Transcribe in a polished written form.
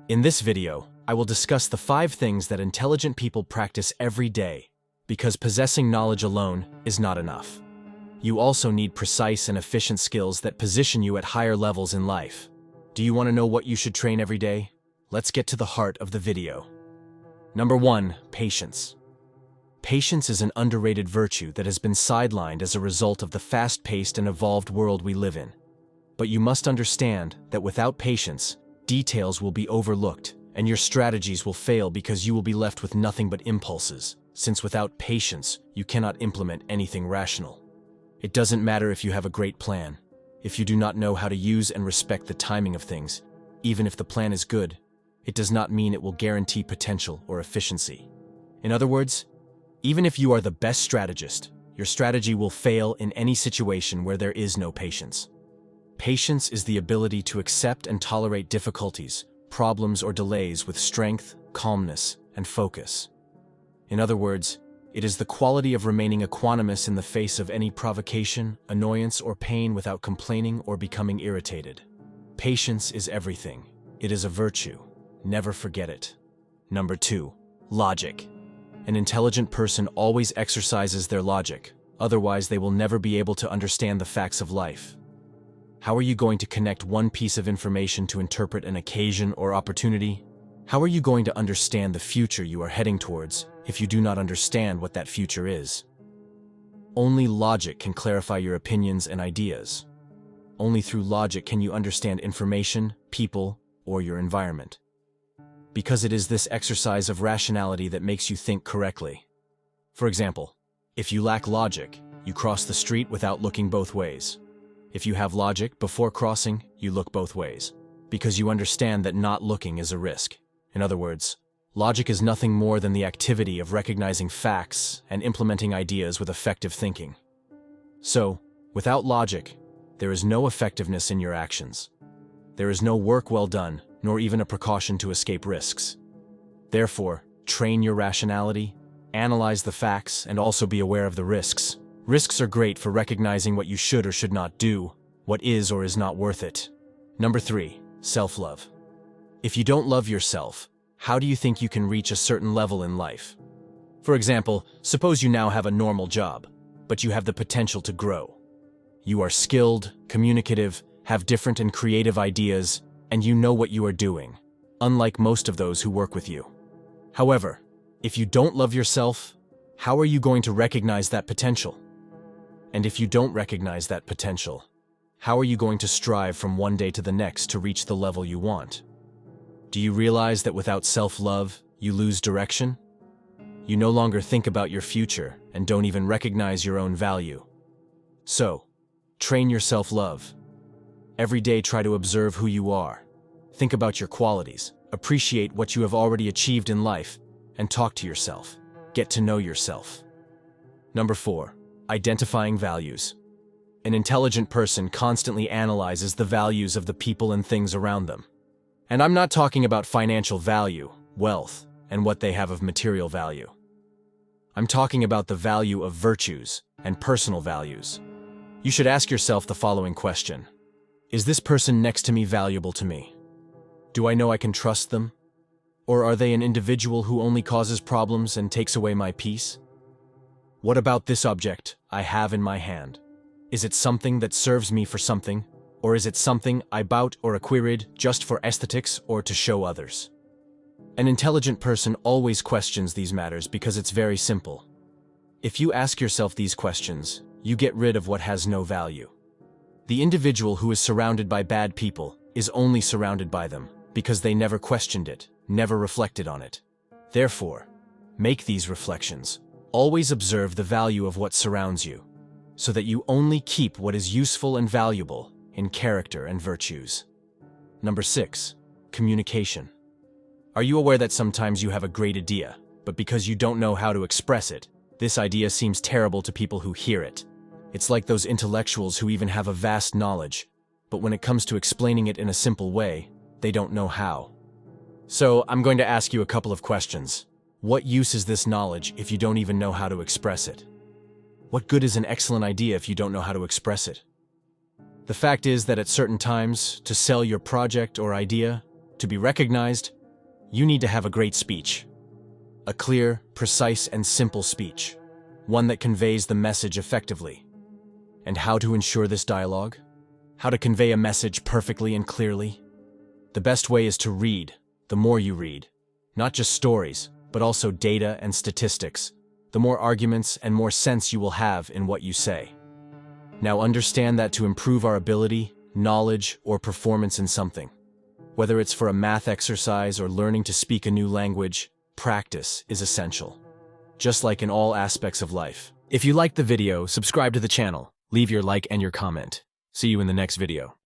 In this video, I will discuss the 5 things that intelligent people practice every day, because possessing knowledge alone is not enough. You also need precise and efficient skills that position you at higher levels in life. Do you want to know what you should train every day? Let's get to the heart of the video. Number 1, patience. Patience is an underrated virtue that has been sidelined as a result of the fast-paced and evolved world we live in. But you must understand that without patience, details will be overlooked, and your strategies will fail because you will be left with nothing but impulses, since without patience, you cannot implement anything rational. It doesn't matter if you have a great plan. If you do not know how to use and respect the timing of things, even if the plan is good, it does not mean it will guarantee potential or efficiency. In other words, even if you are the best strategist, your strategy will fail in any situation where there is no patience. Patience is the ability to accept and tolerate difficulties, problems, or delays with strength, calmness, and focus. In other words, it is the quality of remaining equanimous in the face of any provocation, annoyance, or pain without complaining or becoming irritated. Patience is everything. It is a virtue. Never forget it. Number 2, logic. An intelligent person always exercises their logic, otherwise they will never be able to understand the facts of life. How are you going to connect one piece of information to interpret an occasion or opportunity? How are you going to understand the future you are heading towards if you do not understand what that future is? Only logic can clarify your opinions and ideas. Only through logic can you understand information, people, or your environment. Because it is this exercise of rationality that makes you think correctly. For example, if you lack logic, you cross the street without looking both ways. If you have logic before crossing, you look both ways, because you understand that not looking is a risk. In other words, logic is nothing more than the activity of recognizing facts and implementing ideas with effective thinking. So, without logic, there is no effectiveness in your actions. There is no work well done, nor even a precaution to escape risks. Therefore, train your rationality, analyze the facts, and also be aware of the risks. Risks are great for recognizing what you should or should not do, what is or is not worth it. Number 3, self-love. If you don't love yourself, how do you think you can reach a certain level in life? For example, suppose you now have a normal job, but you have the potential to grow. You are skilled, communicative, have different and creative ideas, and you know what you are doing, unlike most of those who work with you. However, if you don't love yourself, how are you going to recognize that potential? And if you don't recognize that potential, how are you going to strive from one day to the next to reach the level you want? Do you realize that without self-love, you lose direction? You no longer think about your future and don't even recognize your own value. So, train your self-love. Every day try to observe who you are. Think about your qualities, appreciate what you have already achieved in life, and talk to yourself. Get to know yourself. Number 4, identifying values. An intelligent person constantly analyzes the values of the people and things around them. And I'm not talking about financial value, wealth, and what they have of material value. I'm talking about the value of virtues and personal values. You should ask yourself the following question. Is this person next to me valuable to me? Do I know I can trust them? Or are they an individual who only causes problems and takes away my peace? What about this object I have in my hand? Is it something that serves me for something? Or is it something I bought or acquired just for aesthetics or to show others? An intelligent person always questions these matters because it's very simple. If you ask yourself these questions, you get rid of what has no value. The individual who is surrounded by bad people is only surrounded by them because they never questioned it, never reflected on it. Therefore, make these reflections. Always observe the value of what surrounds you, so that you only keep what is useful and valuable in character and virtues. Number 6, communication. Are you aware that sometimes you have a great idea, but because you don't know how to express it, this idea seems terrible to people who hear it? It's like those intellectuals who even have a vast knowledge, but when it comes to explaining it in a simple way, they don't know how. So, I'm going to ask you a couple of questions. What use is this knowledge if you don't even know how to express it? What good is an excellent idea if you don't know how to express it? The fact is that at certain times, to sell your project or idea, to be recognized, You need to have a great speech. A clear, precise, and simple speech. One that conveys the message effectively. And how to ensure this dialogue? How to convey a message perfectly and clearly? The best way is to read, the more you read. Not just stories, but also data and statistics. The more arguments and more sense you will have in what you say. Now understand that to improve our ability, knowledge, or performance in something, whether it's for a math exercise or learning to speak a new language, practice is essential. Just like in all aspects of life. If you liked the video, subscribe to the channel, leave your like and your comment. See you in the next video.